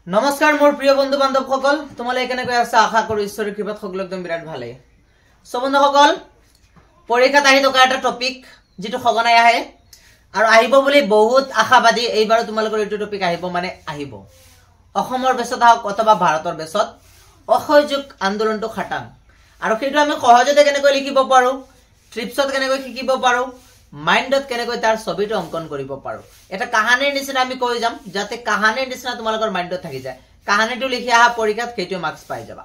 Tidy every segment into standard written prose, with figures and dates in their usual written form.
নমস্কাৰ মোৰ প্ৰিয় বন্ধু বান্ধৱসকল, তোমালোকে কেনেকৈ আছা? আশা কৰো ঈশ্বৰৰ কৃপাত সকলো একদম বিৰাট ভালে। সো বন্ধুসকল, পৰীক্ষাত আহি থকা এটা টপিক যেটো সঘনাই আহে আৰু আহিব বুলি বহুত আশাবাদী। এইবাৰ তোমালোকৰ এইটো টপিক আহিব অসমৰ বেছত হওক অথবা ভাৰতৰ বেছত অসহযোগ আন্দোলনটো খাটাং। আৰু সেইটো আমি সহজতে কেনেকৈ লিখিব পাৰো, ট্ৰিপছত কেনেকৈ শিকিব পাৰো, মাইন্ডত কেনেকৈ তাৰ ছবিটো অঙ্কন কৰিব পাৰো। এটা কাহানিৰ নিচিনা আমি কৈ যাম যাতে কাহানিৰ নিচিনা তোমালোকৰ মাইন্ডত থাকি যায়। কাহানিটো লিখি আহা পৰীক্ষাত সেইটো মাৰ্কস পাই যাবা।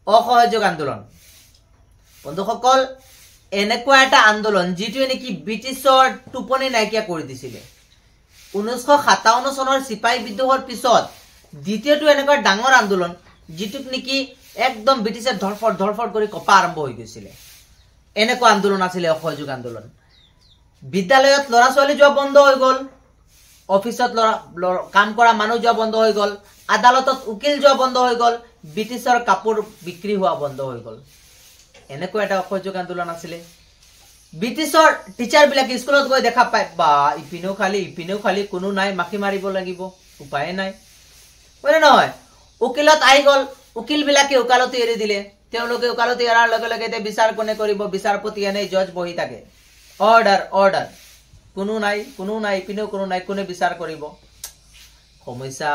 অসহযোগ আন্দোলন বন্ধুসকল এনেকুৱা এটা আন্দোলন যিটোৱে নেকি ব্ৰিটিছৰ টোপনি নাইকিয়া কৰি দিছিলে। 1957 চনৰ সিপাহী বিদ্ৰোহৰ পিছত দ্বিতীয়টো এনেকুৱা ডাঙৰ আন্দোলন যিটোক নেকি একদম ব্ৰিটিছে ধৰফৰ কৰি কপা আৰম্ভ হৈ গৈছিলে। এনেকুৱা আন্দোলন আছিলে অসহযোগ আন্দোলন। বিদ্যালয়ত লৰা ছোৱালী যোৱা বন্ধ হৈ গল, অফিসত কাম কৰা মানুহ যোৱা বন্ধ হৈ গল, আদালতত উকিল যোৱা বন্ধ হৈ গল, ব্ৰিটিছৰ কাপোৰ বিক্ৰী হোৱা বন্ধ হৈ গল। এনেকুৱা এটা অসহযোগ আন্দোলন আছিলে। ব্ৰিটিছৰ টিচাৰ বিলাকে স্কুলত গৈ দেখা পায় বা ইপিনেও খালি কোনো নাই, মাখি মাৰিব লাগিব, উপায় নাই, হয় নহয়? উকিলত আহি গল, উকিল বিলাকে উকালতি এৰি দিলে। তেওঁলোকে উকালতি এৰাৰ লগে লগে বিচাৰ কোনে কৰিব? বিচাৰপতি এনে জজ বহি থাকে। অৰ্ডাৰ কোনো নাই ইপিনেও কোনো নাই, কোনে বিচাৰ কৰিব? সমস্যা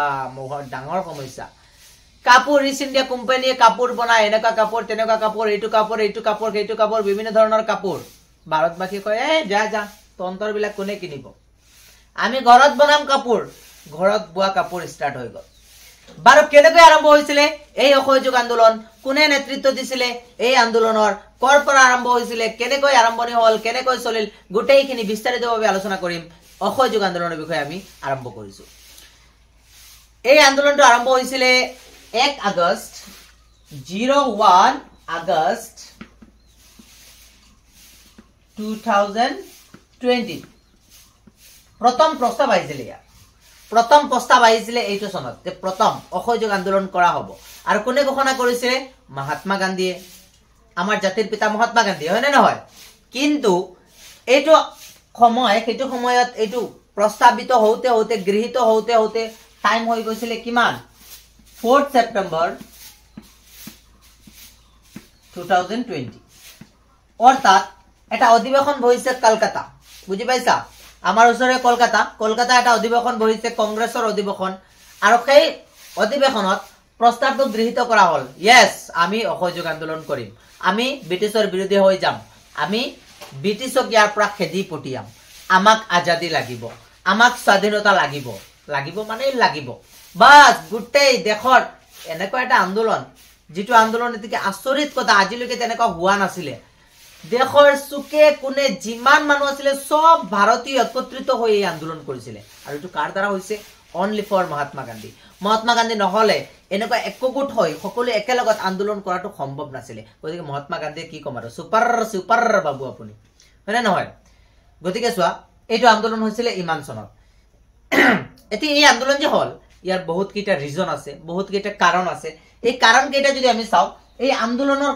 ডাঙৰ সমস্যা। কাপোৰ ইষ্ট ইণ্ডিয়া কোম্পানীয়ে কাপোৰ বনায়, এনেকুৱা কাপোৰ তেনেকুৱা কাপোৰ, এইটো কাপোৰ সেইটো কাপোৰ, বিভিন্ন ধৰণৰ কাপোৰ। ভাৰতবাসী কয় যা তন্তৰ বিলাক কোনে কিনিব? আমি ঘৰত বনাম কাপোৰ। ঘৰত বোৱা কাপোৰ ষ্টাৰ্ট হৈ গল। বাৰু কেনেকৈ আৰম্ভ হৈছিলে এই অসহযোগ আন্দোলন? কোনে নেতৃত্ব দিছিলে এই আন্দোলনৰ? কৰ পৰা আৰম্ভ হৈছিলে, কেনেকৈ আৰম্ভণি হল, কেনেকৈ চলিল, গোটেইখিনি বিস্তাৰিতভাৱে আলোচনা কৰিম। অসহযোগ আন্দোলনৰ বিষয়ে আমি আৰম্ভ কৰিছো। এই আন্দোলনটো আৰম্ভ হৈছিলে 1 আগষ্ট 2020। প্ৰথম প্ৰস্তাৱ আহিছিলে এইটো চনত যে প্ৰথম অসহযোগ আন্দোলন কৰা হ'ব। আৰু কোনে ঘোষণা কৰিছিলে? মহাত্মা গান্ধীয়ে, আমাৰ জাতিৰ পিতা মহাত্মা গান্ধী, হয় নে নহয়? কিন্তু সেইটো সময়ত এইটো প্ৰস্তাৱিত হওঁতে গৃহীত হওঁতে টাইম হৈ গৈছিলে কিমান? 4 ছেপ্টেম্বৰ 2020। অৰ্থাৎ এটা অধিৱেশন বহিছে কলকাতা, বুজি পাইছা? আমাৰ ওচৰে কলকাতা এটা অধিৱেশন বহিছে, কংগ্ৰেছৰ অধিৱেশন। আৰু সেই অধিৱেশনত প্ৰস্তাৱটো গৃহীত কৰা হল, ইয়েছ আমি অসহযোগ আন্দোলন কৰিম, আমি ব্ৰিটিছৰ বিৰুদ্ধে হৈ যাম, আমি ব্ৰিটিছক ইয়াৰ পৰা খেদি পঠিয়াম, আমাক আজাদী লাগিব, আমাক স্বাধীনতা লাগিব বাস। গোটেই দেশৰ এনেকুৱা এটা আন্দোলন, যিটো আন্দোলন এতিকে আচৰিত কথা, আজিলৈকে তেনেকুৱা হোৱা নাছিলে। দেশৰ চুকে কোনে যিমান মানুহ আছিলে সব ভাৰতীয় একত্ৰিত হৈ এই আন্দোলন কৰিছিলে। আৰু এইটো কাৰ দ্বাৰা হৈছে? Only for Mahatma Gandhi. মহাত্মা গান্ধী নহলে এনেকুৱা একগোট হৈ সকলো একেলগত আন্দোলন কৰাটো সম্ভৱ নাছিলে। গতিকে মহাত্মা গান্ধীয়ে কি কম আৰু সুপাৰ বাবু আপুনি, হয়নে নহয়? গতিকে চোৱা, এইটো আন্দোলন হৈছিলে ইমান চনত। এতিয়া এই আন্দোলন যে হল, ইয়াৰ বহুত কেইটা ৰিজন আছে, বহুত কেইটা কাৰণ আছে। এই কাৰণ কেইটা যদি আমি চাওঁ, এই আন্দোলনৰ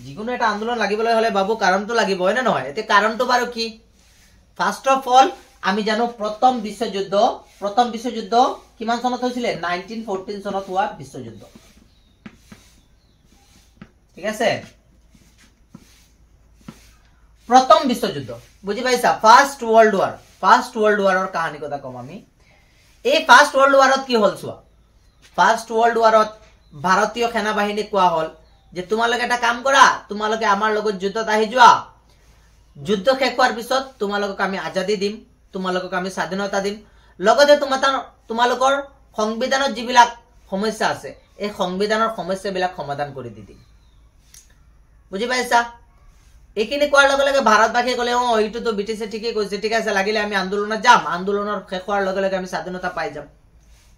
যিকোনো এটা আন্দোলন লাগিবলৈ হলে বাবু কাৰণটো লাগিব, হয় নে নহয়? এতিয়া কাৰণটো বাৰু কি? ফাৰ্ষ্ট অফ অল আমি জানো প্ৰথম বিশ্বযুদ্ধ কিমান চনত হৈছিলে? 1914 চনত হোৱা বিশ্বযুদ্ধ, ঠিক আছে? প্ৰথম বিশ্বযুদ্ধ, বুজি পাইছা? ফাৰ্ষ্ট ৱৰ্ল্ড ৱাৰৰ কাহিনী কথা কম আমি। এই ফাৰ্ষ্ট ৱৰ্ল্ড ৱাৰত কি হল চোৱা। ফাৰ্ষ্ট ৱৰ্ল্ড ৱাৰত ভাৰতীয় সেনা বাহিনীক কোৱা হল যে তোমালোকে এটা কাম কৰা, তোমালোকে আমাৰ লগত যুদ্ধত আহি যোৱা, যুদ্ধ শেষ হোৱাৰ পিছত তোমালোকক আমি আজাদী দিম, তোমালোকক আমি স্বাধীনতা দিম, লগতে তোমালোকৰ সংবিধানত যিবিলাক সমস্যা আছে এই সংবিধানৰ সমস্যাবিলাক সমাধান কৰি দি দিম, বুজি পাইছা? এইখিনি কোৱাৰ লগে লগে ভাৰতবাসীয়ে কলে এইটোতো ব্ৰিটিছে ঠিকেই কৈছে, ঠিক আছে লাগিলে আমি আন্দোলনত যাম, আন্দোলনৰ শেষ হোৱাৰ লগে লগে আমি স্বাধীনতা পাই যাম,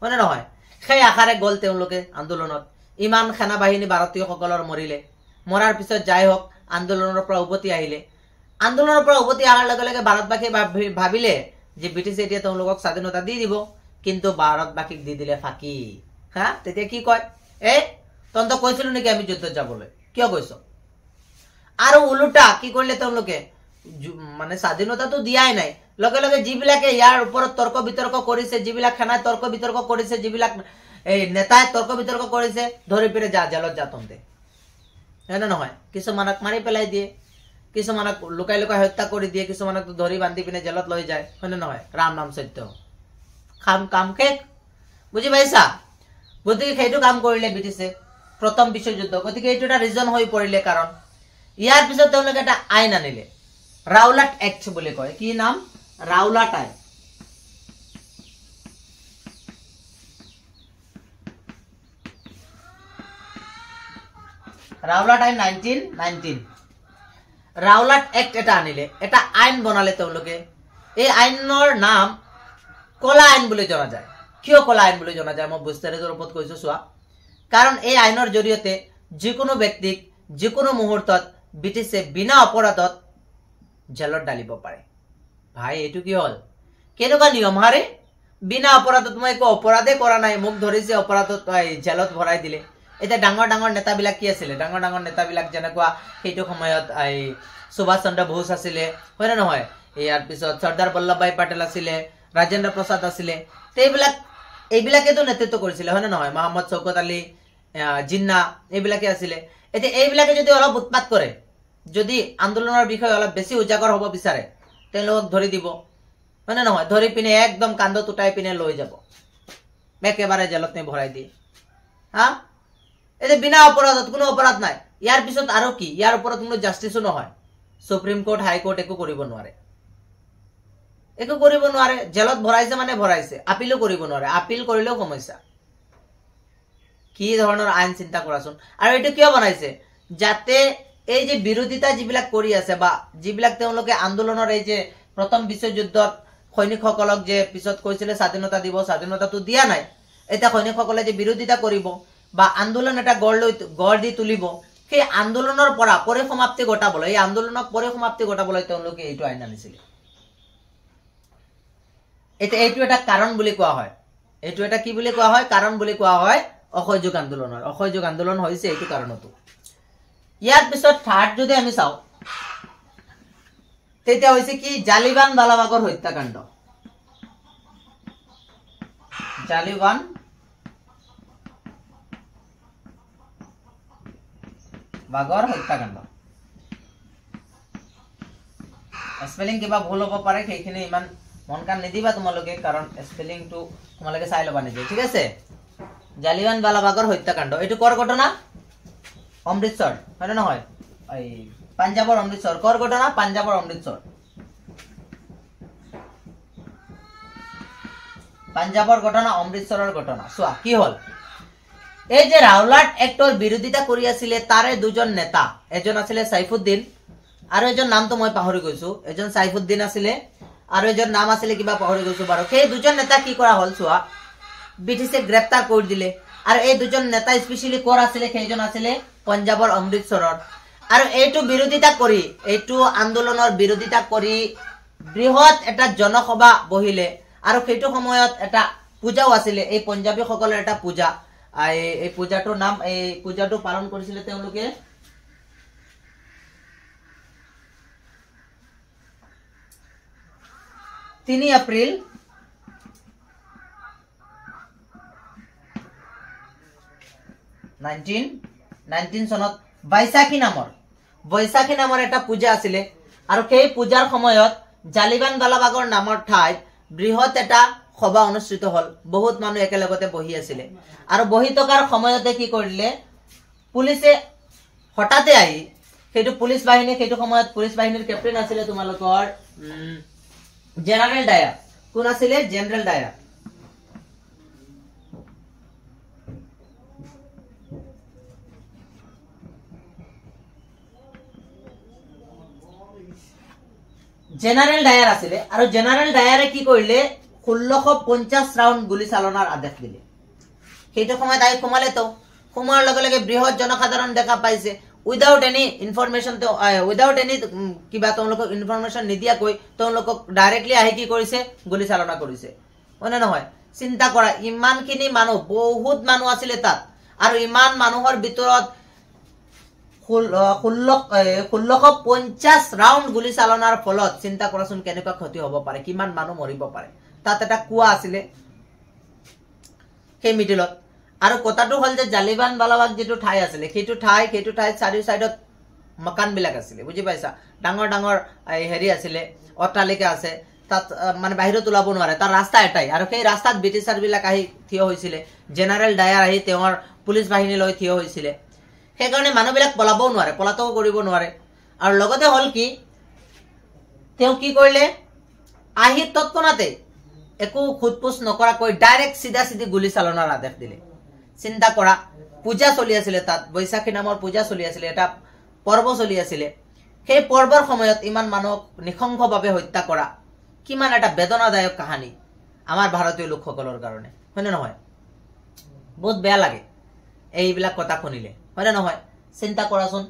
হয় নে নহয়? সেই আশাৰে গল তেওঁলোকে আন্দোলনত। ইমান সেনা বাহিনী ভাৰতীয়সকলৰ মৰিলে, মৰাৰ পিছত যাই হওক আন্দোলনৰ পৰা উভতি আহিলে। আন্দোলনৰ পৰা উভতি অহাৰ লগে লগে ভাৰতবাসীয়ে ভাবিলে যে ব্ৰিটিছে এতিয়া তেওঁলোকক স্বাধীনতা দি দিব, কিন্তু ভাৰতবাসীক দি দিলে ফাঁকি। তেতিয়া কি কয়? তহঁতক কৈছিলো নেকি আমি যুদ্ধত যাবলৈ, কিয় কৈছ? আৰু উলুটা কি কৰিলে তেওঁলোকে? মানে স্বাধীনতাটো দিয়াই নাই, লগে লগে যিবিলাকে ইয়াৰ ওপৰত তৰ্ক বিতৰ্ক কৰিছে, যিবিলাক সেনাই তৰ্ক বিতৰ্ক কৰিছে, যিবিলাক এই নেতাই তৰ্ক বিতৰ্ক কৰিছে ধৰি পিনে যা জেলত যা তন্তে হয় না নহয় কিছুমানক মাৰি পেলাই দিয়ে কিছুমানক লুকাই লুকাই হত্যা কৰি দিয়ে কিছুমানক ধৰি বান্ধি পিনে জেলত লৈ যায় হয় না নহয় ৰাম নাম সত্য কাম শেষ বুজি পাইছা গতিকে সেইটো কাম কৰিলে ব্ৰিটিছে প্ৰথম বিশ্বযুদ্ধ গতিকে এইটো এটা ৰিজন হৈ পৰিলে কাৰণ ইয়াৰ পিছত তেওঁলোকে এটা আইন আনিলে ৰাউলাট এক্ট বুলি কয় কি নাম ৰাউলাট আইন ৰাউলাট আইন 1919 ৰাউলাট এক্ট এটা আনিলে এটা আইন বনালে তেওঁলোকে এই আইনৰ নাম কলা আইন বুলি জনা যায় কিয় কলা আইন বুলি জনা যায় মই বিস্তাৰিতৰ ওপৰত কৈছো চোৱা কাৰণ এই আইনৰ জৰিয়তে যিকোনো ব্যক্তিক যিকোনো মুহূৰ্তত ব্ৰিটিছে বিনা অপৰাধত জেলত ডালিব পাৰে ভাই এটো কি হল কেনেকুৱা নিয়ম হাৰে বিনা অপৰাধত মই একো অপৰাধে কৰা নাই মোক ধৰিছে অপৰাধত জেলত ভৰাই দিলে এটা ডাঙৰ ডাঙৰ নেতা বিলাক কি আছিল ডাঙৰ ডাঙৰ নেতা বিলাক যেনেকুৱা সেইটো সময়ত সুভাষ চন্দ্ৰ বোস আছিল হয় না নহয় ইয়াৰ পিছত সৰ্দাৰ বল্লভভাই পটেল আছিল ৰাজেন্দ্ৰ প্ৰসাদ আছিল এইবিলাকেতো নেতৃত্ব কৰিছিল হয় না নহয় মোহাম্মদ শওকত আলী জিন্না এইবিলাকে আছিল এতে এইবিলাকে যদি অলপ উৎপাত কৰে যদি আন্দোলনৰ বিষয়ে অলপ বেছি উজাগৰ হ'ব বিচাৰে তেওঁলোকক ধৰি দিব হয় না নহয় ধৰি পিনে একদম কান্দত উঠাই পিনে লৈ যাব একেবাৰে জেলত নে ভৰাই দিয়ে হা এতে বিনা অপৰাধত কোনো অপৰাধ নাই ইয়াৰ পিছত আৰু কি ইয়াৰ ওপৰত কোনো জাস্টিসও নহয় সুপ্ৰিম কোৰ্ট হাই কোৰ্ট একো কৰিব নোৱাৰে জেলত ভৰাইছে মানে ভৰাইছে আপিলো কৰিব নোৱাৰে আপিল কৰিলেও সমস্যা কি ধৰণৰ আইন চিন্তা কৰাচোন আৰু এটো কিয় বনাইছে যাতে এই যে বিৰোধিতা যিবিলাক কৰি আছে বা যিবিলাক তেওঁলোকে আন্দোলনৰ এই যে প্ৰথম বিশ্বযুদ্ধত সৈনিকসকলক যে পিছত কৈছিলে স্বাধীনতা দিব স্বাধীনতাটো দিয়া নাই এটা সৈনিকসকলে যে বিৰোধিতা কৰিব বা আন্দোলন এটা গড় দি তুলিব সেই আন্দোলনৰ পৰা পৰিসমাপ্তি ঘটাবলৈ এই আন্দোলনক পৰিসমাপ্তি ঘটাবলৈ তেওঁলোকে এইটো আইন আনিছিল এইটো এটা কাৰণ বুলি কোৱা হয় এইটো এটা কি বুলি কোৱা হয় কাৰণ বুলি কোৱা হয় অসহযোগ আন্দোলন হৈছে এইটো কাৰণটো ইয়াৰ পিছত থাৰ্ড যদি আমি চাও তেতিয়া হৈছে কি জালিয়ান বালাবাগৰ হত্যাকাণ্ড জালিয়ান বাগৰ হত্যাকাণ্ড স্পেলিং কিবা ভুল হ'ব পাৰে সেইখিনি ইমান মন কান নিদিবা তোমালোকে কাৰণ স্পেলিংটো তোমালোকে চাই লবা নিজে ঠিক আছে জালিয়ান বালাবাগৰ হত্যাকাণ্ড এটো কৰ ঘটনা অমৃতসৰ হয় নহয় এই পাঞ্জাবৰ অমৃতসৰ কৰ ঘটনা পাঞ্জাবৰ অমৃতসৰ পাঞ্জাবৰ ঘটনা অমৃতসৰৰ ঘটনা সোৱা কি হল এই যে ৰাউলাট এক্টৰ বিৰোধিতা কৰি আছিল তাৰে দুজন নেতা এজন আছিল সাইফুদ্দিন আৰু এজন নামটো মই পাহৰি গৈছো এজন সাইফুদ্দিন আছিল আৰু এজন নাম আছিল কিবা পাহৰি গৈছো বাৰু সেই দুজন নেতা কি কৰা হল সোৱা ব্ৰিটিছে গ্ৰেপ্তাৰ কৰি দিলে আৰু এই দুজন নেতা স্পেশালি কৰ আছিল সেইজন আছিল পাঞ্জাবৰ অমৃতসৰৰ আৰু এইটো বিৰোধিতা কৰি এইটো আন্দোলনৰ বিৰোধিতা কৰি বৃহৎ এটা জনসভা বহিলে আৰু সেইটো সময়ত এটা পূজাও আছিল এই পঞ্জাবী সকলৰ এটা পূজা এই পূজাটোৰ নাম এই পূজাটো পালন কৰিছিল তেওঁলোকে 3 এপ্ৰিল 1919 চনত বৈশাখী নামৰ এটা পূজা আছিল আৰু সেই পূজাৰ সময়ত জালিয়ান বালাবাগৰ নামৰ ঠাইত বৃহৎ এটা সভা অনুষ্ঠিত হল বহুত মানুহ একেলগতে বহি আছিল আৰু বহি থকাৰ সময়তে কি কৰিলে পুলিচে হঠাতে আহি সেইটো পুলিচ বাহিনী সেইটো সময়ত পুলিচ বাহিনীৰ ক্যাপ্টেন আছিল তোমালোকৰ জেনাৰেল ডায়াৰ কোন আছিল জেনাৰেল ডায়াৰ জেনাৰেল ডায়াৰ আছিল আৰু জেনাৰেল ডায়াৰে কি কৰিলে 1650 ৰাউন্ড গুলি চালনাৰ আদেশ দিলে সেইটো সময়ত আই কমালে তো কুমাৰ লগে লগে বৃহৎ জনসাধাৰণ দেখা পাইছে উইদাউট এনি ইনফরমেশন তো উইদাউট এনি কিবা তেওঁলোকক ইনফরমেশন নিদিয়া কৈ তেওঁলোকক ডাইরেক্টলি আহি কি কৰিছে গুলি চালনা কৰিছে মানে নহয় চিন্তা কৰা ইমানখিনি মানুহ বহুত মানুহ আছিল তাত আৰু ইমান মানুহৰ ভিতৰত 1650 ৰাউন্ড গুলি চালনাৰ ফলত চিন্তা কৰাচোন কেনেকুৱা ক্ষতি হ'ব পাৰে কিমান মানুহ মৰিব পাৰে তাত এটা কুয়া আছিল সেই মিডিলত আৰু কথাটো হল যে জালিয়ানৱালাবাগ যেটো ঠাই আছিল সেইটো ঠাই চাৰিও সাইডত মকান বিলাক আছিল বুজি পাইছা ডাঙৰ ডাঙৰ হেৰি আছিল অট্টালিকা আছে তাত মানে বাহিৰত ওলাব নোৱাৰে তাৰ ৰাস্তা এটাই আৰু সেই ৰাস্তাত ব্ৰিটিছাৰ বিলাক আহি থিয় হৈছিল জেনাৰেল ডায়াৰ আহি তেওঁৰ পুলিশ বাহিনী লৈ থিয় হৈছিল সেই কাৰণে মানুহ বিলাক পলাবও নোৱাৰে পলাতও কৰিব নোৱাৰে আৰু লগতে হল কি তেওঁ কি কৰিলে আহি তৎক্ষণাতে একো খুদপুছ নকৰাকৈ ডাইৰেক্ট সিধা গুলি চালনাৰ আদেশ দিলে চিন্তা কৰা পূজা চলি আছিল তাত বৈশাখী নামৰ পূজা চলি আছিল এটা পৰ্ব চলি আছিল সেই পৰ্বৰ সময়ত ইমান মানুহক নিখংগভাৱে হত্যা কৰা কিমান এটা বেদনাদায়ক কাহিনী আমাৰ ভাৰতীয় লোকসকলৰ কাৰণে হয়নে নহয় বহুত বেয়া লাগে এইবিলাক কথা শুনিলে হয়নে নহয় চিন্তা কৰাচোন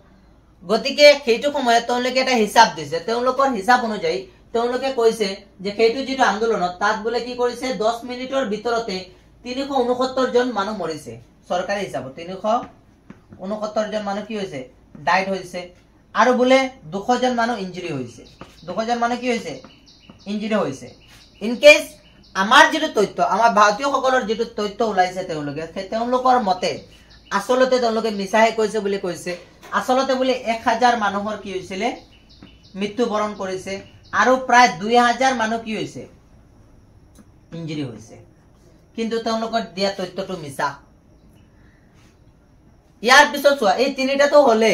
গতিকে সেইটো সময়ত তেওঁলোকে এটা হিচাপ দিছে তেওঁলোকৰ হিচাপ অনুযায়ী তেওঁলোকে কৈছে যে সেইটো যেটো আন্দোলনত তাত বলে কি কৰিছে 10 মিনিটৰ ভিতৰতে 369 জন মানুহ মৰিছে সৰকাৰী হিচাপত 369 জন মানুহ কি হৈছে ডাইড হৈছে আৰু বলে 200 জন মানুহ ইনজুৰি হৈছে 200 জন মানুহ কি হৈছে ইনজুৰি হৈছে ইন কেস আমাৰ যেটো তথ্য আমাৰ ভাৰতীয় সকলৰ যেটো তথ্য ওলাইছে তেওঁলোকৰ মতে আসলতে তেওঁলোকে মিছাহে কৈছে বুলি কৈছে আসলতে বলে 1000 মানুহৰ কি হৈছিল মৃত্যুবৰণ কৰিছে আৰু প্ৰায় 2000 মানুহ কি হৈছে ইনজুৰি হৈছে কিন্তু তেওঁলোকৰ দিয়া তথ্যটো মিছা ইয়াৰ পিছত চোৱা এই তিনিটাটো হলে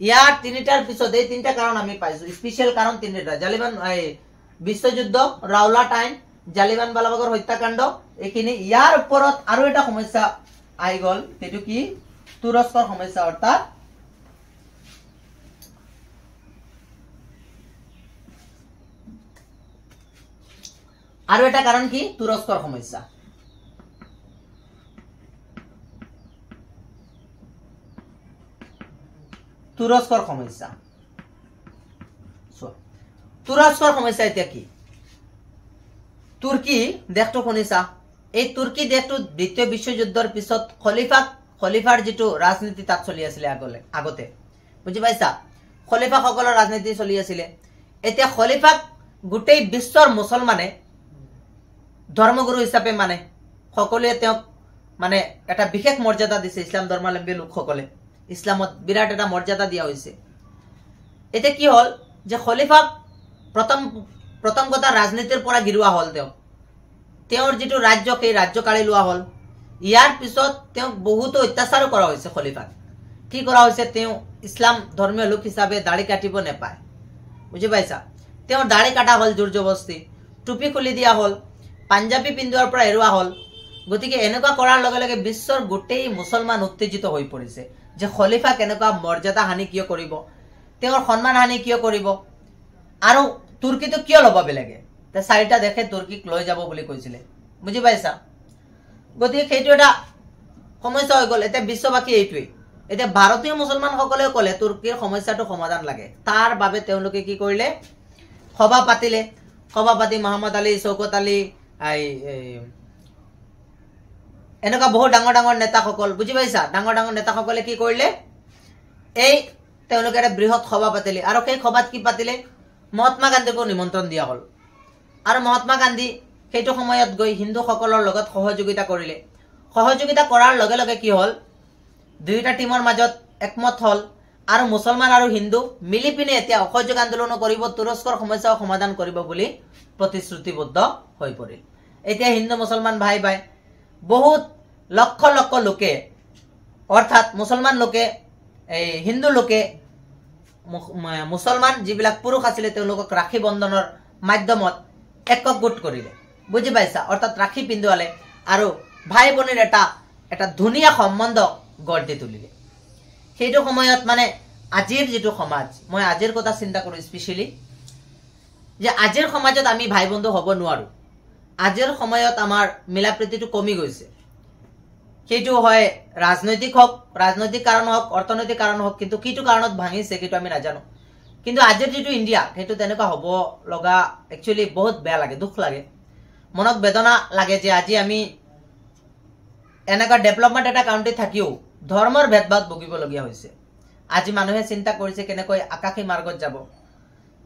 ইয়াৰ তিনিটাৰ পিছত এই তিনিটা কাৰণ আমি পাইছো স্পেশাল কাৰণ তিনিটা জালিয়ান বিশ্বযুদ্ধ ৰাওলা টাইম জালিয়ানৱালাবাগৰ হত্যাকাণ্ড এইখিনি ইয়াৰ ওপৰত আৰু এটা সমস্যা আহি গল সেইটো কি তুৰস্কৰ সমস্যা অৰ্থাৎ আৰু এটা কাৰণ কি তুৰস্কৰ সমস্যা তুৰস্কৰ সমস্যা তুৰস্কৰ সমস্যা এতিয়া কি তুৰ্কী দেশটো শুনিছা এই তুৰ্কী দেশটো দ্বিতীয় বিশ্বযুদ্ধৰ পিছত খলিফাৰ যেটো ৰাজনীতি তাত চলি আছিল আগতে বুজি পাইছা খলিফা সকলৰ ৰাজনীতি চলি আছিল এতিয়া খলিফাক গোটেই বিশ্বৰ মুছলমানে ধৰ্মগুৰু হিচাপে মানে সকলোৱে তেওঁক মানে এটা বিশেষ মৰ্যাদা দিছে ইছলাম ধৰ্মাৱলম্বী লোকসকলে ইছলামত বিৰাট এটা মৰ্যাদা দিয়া হৈছে এতে কি হল যে খলিফাক প্ৰথম কথা ৰাজনীতিৰ পৰা গিৰুৱা হল তেওঁৰ যেটো ৰাজ্য সেই ৰাজ্য কালি লোৱা হল ইয়াৰ পিছত তেওঁক বহুত অত্যাচাৰ কৰা হৈছে খলিফাক কি কৰা হৈছে তেওঁ ইছলাম ধৰ্মীয় লোক হিচাপে দাড়ি কাটিব নেপায় বুজি পাইছা তেওঁৰ দাড়ি কাটা হল জোৰজবস্তি টুপি খুলি দিয়া হল পাঞ্জাবী পিন্ধোৱাৰ পৰা এৰুৱা হল গতিকে এনেকুৱা কৰাৰ লগে লগে বিশ্বৰ গোটেই মুছলমান উত্তেজিত হৈ পৰিছে যে খলিফা কেনেকুৱা মৰ্যাদা হানি কিয় কৰিব তেওঁৰ সন্মান হানি কিয় কৰিব আৰু তুৰ্কীটো কিয় লব বেলেগে তে চাৰিটা দেখে তুৰ্কীক লৈ যাব বুলি কৈছিলে বুজি পাইছা গতিকে সেইটো এটা সমস্যা হৈ গল এটা বিশ্ববাসী এইটোই এটা ভাৰতীয় মুছলমান সকলে কলে তুৰ্কীৰ সমস্যাটো সমাধান লাগে তাৰ বাবে তেওঁলোকে কি কৰিলে সভা পাতি মোহাম্মদ আলী শৌকত আলী এনেকুৱা বহুত ডাঙৰ নেতাসকল বুজি পাইছা ডাঙৰ নেতাসকলে কি কৰিলে এই তেওঁলোকে এটা বৃহৎ সভা পাতিলে আৰু সেই সভাত কি পাতিলে মহাত্মা গান্ধীকো নিমন্ত্ৰণ দিয়া হল আৰু মহাত্মা গান্ধী সেইটো সময়ত গৈ হিন্দুসকলৰ লগত সহযোগিতা কৰিলে সহযোগিতা কৰাৰ লগে লগে কি হল দুইটা টিমৰ মাজত একমত হল আৰু মুছলমান আৰু হিন্দু মিলি পিনে এতিয়া অসহযোগ আন্দোলন কৰিব তুৰস্কৰ সমস্যা সমাধান কৰিব বুলি প্ৰতিশ্ৰুতিবদ্ধ হৈ পৰিল এতিয়া হিন্দু মুছলমান ভাই বহুত লক্ষ লোকে অৰ্থাৎ মুছলমান লোকে এই হিন্দু লোকে মুছলমান যিবিলাক পুৰুষ আছিল তেওঁলোকক ৰাখি বন্ধনৰ মাধ্যমত একগোট কৰিলে বুজি পাইছা অৰ্থাৎ ৰাখি পিন্ধোৱালে আৰু ভাই বনিৰ এটা ধুনীয়া সম্বন্ধ গঢ় দি তুলিলে সেইটো সময়ত মানে আজিৰ যেটো সমাজ মই আজিৰ কথা চিন্তা কৰো স্পেশালি যে আজিৰ সমাজত আমি ভাই বন্ধু হ'ব নোৱাৰো আজিৰ সময়ত আমাৰ মিলাপ্ৰীতিটো কমি গৈছে সেইটো হয় ৰাজনৈতিক কাৰণ হওক অৰ্থনৈতিক কাৰণ হওক কিন্তু কিটো কাৰণত ভাঙিছে কিটো আমি নাজানো কিন্তু আজিৰ যেটো ইন্ডিয়া সেইটো তেনেকুৱা হ'ব লগা একচুয়ালি বহুত বেয়া লাগে দুখ লাগে মনত বেদনা লাগে যে আজি আমি এনেকা ডেভেলপমেন্ট এটা কাউন্ট্রি থাকিও ধৰ্মৰ ভেদভাৱ ভুগিবলগীয়া হৈছে আজি মানুহে চিন্তা কৰিছে কেনেকৈ আকাশী মাৰ্গত যাব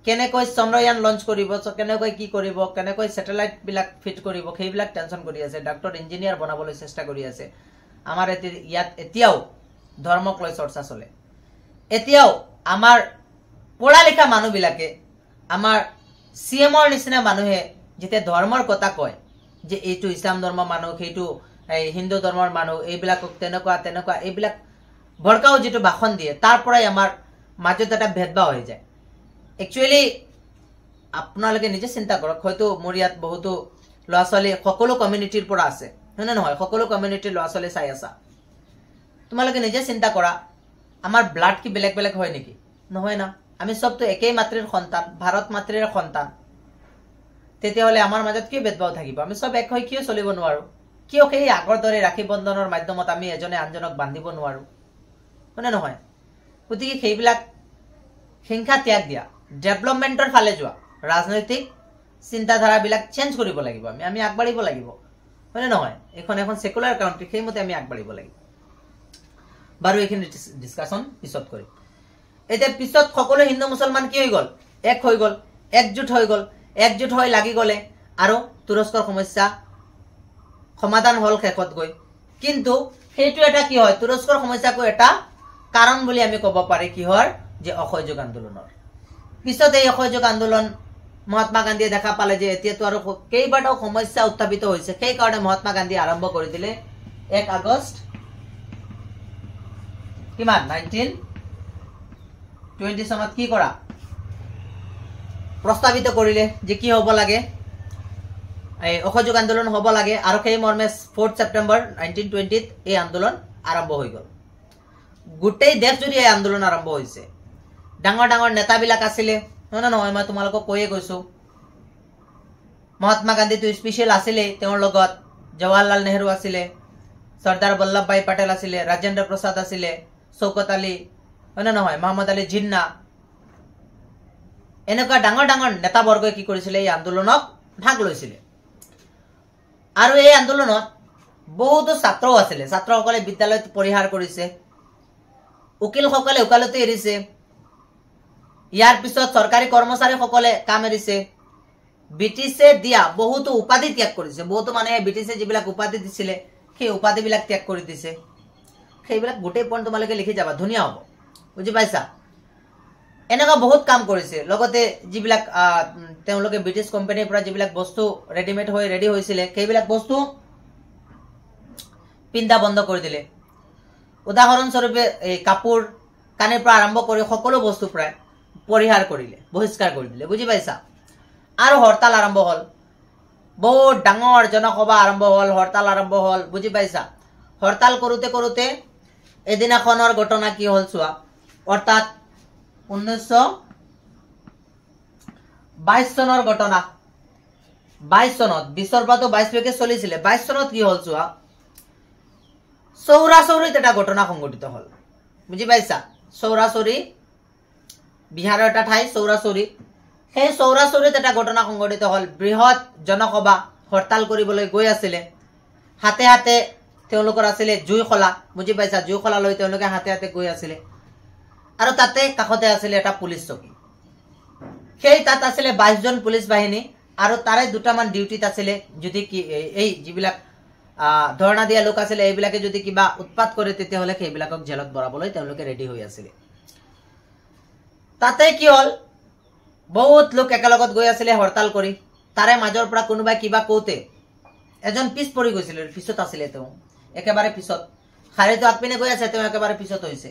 কেনেকৈ চন্দ্ৰয়ান লঞ্চ কৰিব কেনেকৈ কি কৰিব কেনেকৈ স্যাটেলাইট বিলাক ফিট কৰিব সেইবিলাক টেনশন কৰি আছে ডক্টৰ ইঞ্জিনিয়াৰ বনাবলৈ চেষ্টা কৰি আছে আমাৰ ইয়াত এতিয়াও ধৰ্মক লৈ চৰ্চা চলে এতিয়াও আমাৰ পঢ়া লিখা মানুহবিলাকে আমাৰ সিএমৰ নিচিনা মানুহে যেতিয়া ধৰ্মৰ কথা কয় যে এইটো ইছলাম ধৰ্মৰ মানুহ সেইটো হিন্দু ধৰ্মৰ মানুহ এইবিলাকক তেনেকুৱা তেনেকুৱা এইবিলাক ভৰকাও যেটো ভাষণ দিয়ে তাৰ পৰাই আমাৰ মাজত এটা ভেদভাৱ হৈ যায় একচুয়ালি আপোনালোকে নিজে চিন্তা কৰক হয়তো মোৰ ইয়াত বহুতো ল'ৰা ছোৱালী সকলো কমিউনিটিৰ পৰা আছে হয়নে নহয় সকলো কমিউনিটিৰ ল'ৰা ছোৱালী চাই আছা তোমালোকে নিজে চিন্তা কৰা আমাৰ ব্লাড কি বেলেগ বেলেগ হয় নেকি নহয় না আমি সবটো একেই মাতৃৰ সন্তান ভাৰত মাতৃৰ সন্তান তেতিয়াহলে আমাৰ মাজত কি ভেদভাৱ থাকিব আমি সব এক হৈ কিয় চলিব নোৱাৰো কিয় সেই আগৰ দৰে ৰাখি বন্ধনৰ মাধ্যমত আমি এজনে আনজনক বান্ধিব নোৱাৰো হয়নে নহয় গতিকে সেইবিলাক হিংসা ত্যাগ দিয়া ডেভেলপমেন্টৰ ফালে যোৱা ৰাজনৈতিক চিন্তাধাৰাবিলাক চেঞ্জ কৰিব লাগিব আমি আগবাঢ়িব লাগিব হয়নে নহয় এখন সেকুলাৰ কাউন্ট্ৰি সেইমতে আমি আগবাঢ়িব লাগিব বাৰু এইখিনি ডিসকাশন পিছত কৰিম এতিয়া পিছত সকলো হিন্দু মুছলমান কি হৈ গল এক হৈ গল একজুট হৈ লাগি গলে আৰু তুৰস্কৰ সমস্যা সমাধান হল শেষত গৈ কিন্তু সেইটো এটা কি হয় তুৰস্কৰ সমস্যাকো এটা কাৰণ বুলি আমি ক'ব পাৰি কিহৰ যে অসহযোগ আন্দোলনৰ পিছত এই অসহযোগ আন্দোলন মহাত্মা গান্ধীয়ে দেখা পালে যে এতিয়াতো আৰু কেইবাটাও সমস্যা উত্থাপিত হৈছে সেই কাৰণে মহাত্মা গান্ধী আৰম্ভ কৰি দিলে 1 আগষ্ট কিমান 1920 চনত কি কৰা প্ৰস্তাৱিত কৰিলে যে কি হ'ব লাগে এই অসহযোগ আন্দোলন হ'ব লাগে আৰু সেই মৰ্মে 4 সেপ্টেম্বৰ 1920 এই আন্দোলন আৰম্ভ হৈ গল গোটেই দেশ জুৰি এই আন্দোলন আৰম্ভ হৈছে ডাঙৰ ডাঙৰ নেতাবিলাক আছিল নহয় মই তোমালোকক কৈয়ে গৈছো মহাত্মা গান্ধী তো স্পেশাল আছিল তেওঁৰ লগত জৱাহৰলাল নেহৰু আছিল সৰ্দাৰ বল্লভভাই পটেল আছিল ৰাজেন্দ্ৰ প্ৰসাদ আছিল শৌকত আলী নহয় মোহাম্মদ আলী জিন্না এনেকুৱা ডাঙৰ ডাঙৰ নেতাবৰ্গই কি কৰিছিল এই আন্দোলনত ভাগ লৈছিল আৰু এই আন্দোলনত বহুতো ছাত্ৰও আছিল ছাত্ৰসকলে বিদ্যালয়ত পৰিহাৰ কৰিছে উকিলসকলে উকালতি এৰিছে ইয়াৰ পিছত চৰকাৰী কৰ্মচাৰীসকলে কাম এৰিছে ব্ৰিটিছে দিয়া বহুতো উপাধি ত্যাগ কৰিছে বহুতো মানুহে ব্ৰিটিছে যিবিলাক উপাধি দিছিলে সেই উপাধিবিলাক ত্যাগ কৰি দিছে সেইবিলাক গোটেই পইণ্ট তোমালোকে লিখি যাবা ধুনীয়া হ'ব বুজি পাইছা এনেকুৱা বহুত কাম কৰিছে লগতে যিবিলাক তেওঁলোকে ব্ৰিটিছ কোম্পানীৰ পৰা যিবিলাক বস্তু ৰেডিমেড হৈ ৰেডি হৈছিলে সেইবিলাক বস্তু পিন্ধা বন্ধ কৰি দিলে উদাহৰণস্বৰূপে এই কাপোৰ কানিৰ পৰা আৰম্ভ কৰি সকলো বস্তু প্ৰায় পৰিহাৰ কৰিলে বহিষ্কাৰ কৰি দিলে বুজি পাইছা আৰু হৰতাল আৰম্ভ হল বহুত ডাঙৰ জনসভা আৰম্ভ হল হৰতাল আৰম্ভ হল বুজি পাইছা হৰতাল কৰোতে কৰোতে এদিনাখনৰ ঘটনা কি হল চোৱা অৰ্থাৎ 1922 চনৰ ঘটনা 22 চনত 20ৰ পৰা 22 লৈকে চলিছিলে 22 চনত কি হল চোৱা চৌৰাচৌৰিত এটা ঘটনা সংঘটিত হল বুজি পাইছা চৌৰাচৌৰি বিহাৰৰ এটা ঠাই চৌৰাচৌৰি সেই চৌৰাচৌৰিত এটা ঘটনা সংঘটিত হল বৃহৎ জনসভা হৰতাল কৰিবলৈ গৈ আছিল হাতে হাতে তেওঁলোকৰ আছিল জুইখলা বুজি পাইছা জুইখলা লৈ তেওঁলোকে হাতে হাতে গৈ আছিল আৰু তাতে কাষতে আছিল এটা পুলিচ চকী সেই তাত আছিল 22 জন পুলিচ বাহিনী আৰু তাৰে দুটামান ডিউটিত আছিল যদি কি এই যিবিলাক ধৰ্ণা দিয়া লোক আছিল এইবিলাকে যদি কিবা উৎপাত কৰে তেতিয়াহলে সেইবিলাকক জেলত ভৰাবলৈ তেওঁলোকে ৰেডি হৈ আছিল তাতে কি হল বহুত লোক একেলগত গৈ আছিল হৰতাল কৰি তাৰে মাজৰ পৰা কোনোবাই কিবা কওতে এজন পিছ পৰি গৈছিল পিছত আছিল তেওঁ একেবাৰে পিছত খাৰেটো আগপিনে গৈ আছে তেওঁ একেবাৰে পিছত হৈছে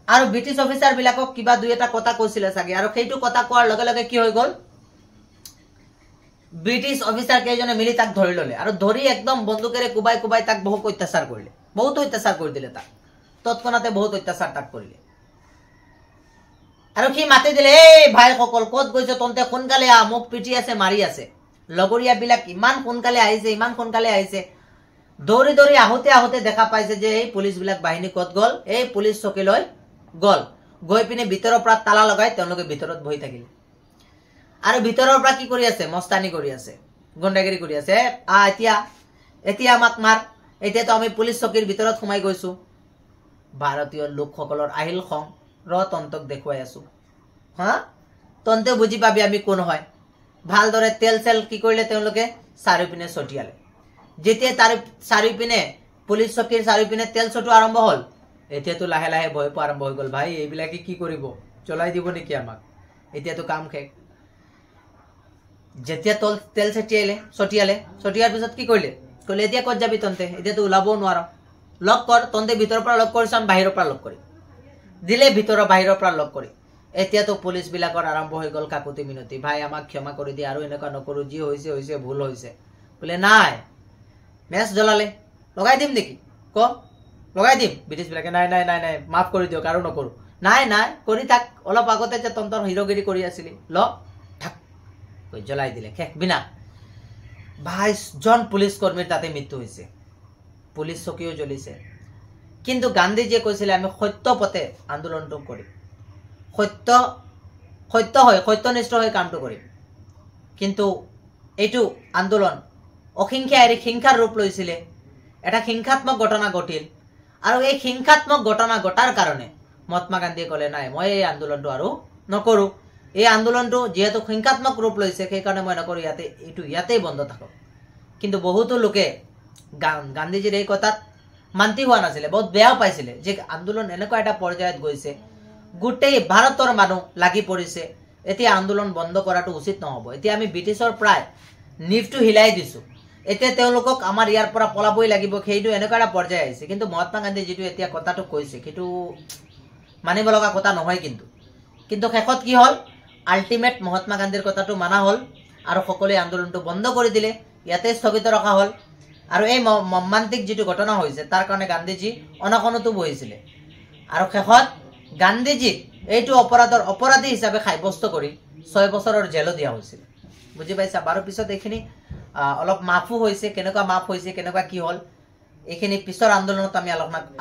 আৰু ব্ৰিটিছ অফিচাৰ বিলাকক কিবা দুই এটা কথা কৈছিল সাগে আৰু সেইটো কথা কোৱাৰ লগে লগে কি হৈ গল ব্ৰিটিছ অফিচাৰ কেইজনে মিলি তাক ধৰি ললে আৰু ধৰি একদম বন্দুকেৰে কুবাই কুবাই তাক বহুত অত্যাচাৰ কৰিলে বহুত অত্যাচাৰ কৰি দিলে তাক তৎক্ষণাতে বহুত অত্যাচাৰ তাক কৰিলে আৰু কি মাতি দিলে এই ভাই সকল কত গৈছে তন্তে কোনকালে মোক পিটি আছে মাৰি আছে লগৰীয়া বিলাক ইমান কোনকালে আহিছে দৌৰি দৌৰি আহোতে আহোতে দেখা পাইছে যে এই পুলিচ বিলাক বাহিনী কত গল এই পুলিচ চকীলৈ গল গৈ পিনে ভিতৰৰ পৰা তালা লগাই তেওঁলোকে ভিতৰত বহি থাকিলে আৰু ভিতৰৰ পৰা কি কৰি আছে মস্তানি কৰি আছে গুণ্ডাগিৰি কৰি আছে এতিয়া আমাক মাৰ এতিয়াতো আমি পুলিচ চকীৰ ভিতৰত সোমাই গৈছো ভাৰতীয় লোকসকলৰ আহিল খং তন্তক দেখুৱাই আছো হা তন্তে বুজি পাবি আমি কোন হয় ভালদৰে তেল চেল কি কৰিলে তেওঁলোকে চাৰিপিনে ছটিয়ালে যেতিয়া তাৰ চাৰিপিনে পুলিচ চকীৰ চাৰিওপিনে তেল ছটো আৰম্ভ হ'ল এতিয়াতো লাহে লাহে ভয় পোৱা আৰম্ভ হৈ গ'ল ভাই এইবিলাকে কি কৰিব চলাই দিব নেকি আমাক এতিয়াতো কাম শেষ যেতিয়া তেল ছটিয়ালে পিছত কি কৰিলে কলে এতিয়া ক'ত যাবি তন্তে এতিয়াতো ওলাবও নোৱাৰ লক কৰ তন্তে ভিতৰৰ পৰা লক কৰিছ আমি বাহিৰৰ পৰা লক কৰি দিলে ভিতৰৰ বাহিৰৰ পৰা লক কৰি এতিয়াতো পুলিচ বিলাকৰ আৰম্ভ হৈ গ'ল কাকুতি মিনতি ভাই আমাক ক্ষমা কৰি দিয়া আৰু এনেকুৱা নকৰো যি হৈছে ভুল হৈছে বলে নাই মেচ জ্বলালে লগাই দিম নেকি ক লগাই দিম ব্ৰিটিছ বিলাকে নাই মাফ কৰি দিয়ক আৰু নকৰো নাই কৰি থাক অলপ আগতে যে তন্তৰ হিৰোগিৰি কৰি আছিলি ল ঠাক কৈ জ্বলাই দিলে শেষ বিনা 22 জন পুলিচ কৰ্মীৰ তাতে মৃত্যু হৈছে পুলিচ চকীও জ্বলিছে কিন্তু গান্ধীজীয়ে কৈছিলে আমি সত্য পথে আন্দোলনটো কৰিম সত্যনিষ্ঠ হৈ কামটো কৰিম কিন্তু এইটো আন্দোলন অহিংসা এৰি হিংসাৰ ৰূপ লৈছিলে এটা হিংসাত্মক ঘটনা ঘটিল আৰু এই হিংসাত্মক ঘটনা ঘটাৰ কাৰণে মহাত্মা গান্ধীয়ে ক'লে নাই মই এই আন্দোলনটো আৰু নকৰো এই আন্দোলনটো যেহেতু হিংসাত্মক ৰূপ লৈছে সেই কাৰণে মই নকৰো ইয়াতেই বন্ধ থাকক কিন্তু বহুতো লোকে গান্ধীজীৰ এই কথাত মান্তি হোৱা নাছিলে বহুত বেয়া পাইছিলে যে আন্দোলন এনেকুৱা এটা পৰ্যায়ত গৈছে গোটেই ভাৰতৰ মানুহ লাগি পৰিছে এতিয়া আন্দোলন বন্ধ কৰাটো উচিত নহব এতিয়া আমি ব্ৰিটিছৰ প্ৰায় নিফটো হিলাই দিছো এতিয়া তেওঁলোকক আমাৰ ইয়াৰ পৰা পলাবই লাগিব সেইটো এনেকুৱা এটা পৰ্যায় আহিছে কিন্তু মহাত্মা গান্ধী যেটো এতিয়া কথাটো কৈছে সেইটো মানিব লগা কথা নহয় কিন্তু শেষত কি হ'ল আল্টিমেট মহাত্মা গান্ধীৰ কথাটো মানা হ'ল আৰু সকলোৱে আন্দোলনটো বন্ধ কৰি দিলে ইয়াতে স্থগিত ৰখা হ'ল আৰু এই মৰ্মান্তিক যেটো ঘটনা হৈছে তাৰ কাৰণে গান্ধীজী অনশনতো বহিছিলে আৰু শেষত গান্ধীজীক এইটো অপৰাধী হিচাপে সাব্যস্ত কৰি 6 বছৰৰ জেল দিয়া হৈছিল বুজি পাইছা বাৰু পিছত এইখিনি অলপ মাফু হৈছে কেনেকুৱা মাফ হৈছে কেনেকুৱা কি হ'ল এইখিনি পিছৰ আন্দোলনত আমি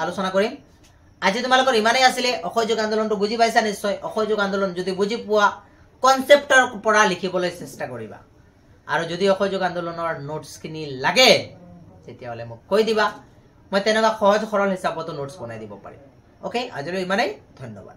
আলোচনা কৰিম আজি তোমালোকৰ ইমানেই আছিলে অসহযোগ আন্দোলনটো বুজি পাইছা নিশ্চয় অসহযোগ আন্দোলন যদি বুজি পোৱা কনসেপ্টৰ পৰা লিখিবলৈ চেষ্টা কৰিবা আৰু যদি অসহযোগ আন্দোলনৰ নোটছখিনি লাগে তেতিয়াহলে মোক কৈ দিবা মই তেনেকুৱা সহজ সৰল হিচাপতো নোটছ বনাই দিব পাৰিম ওকে আজিলৈ ইমানেই ধন্যবাদ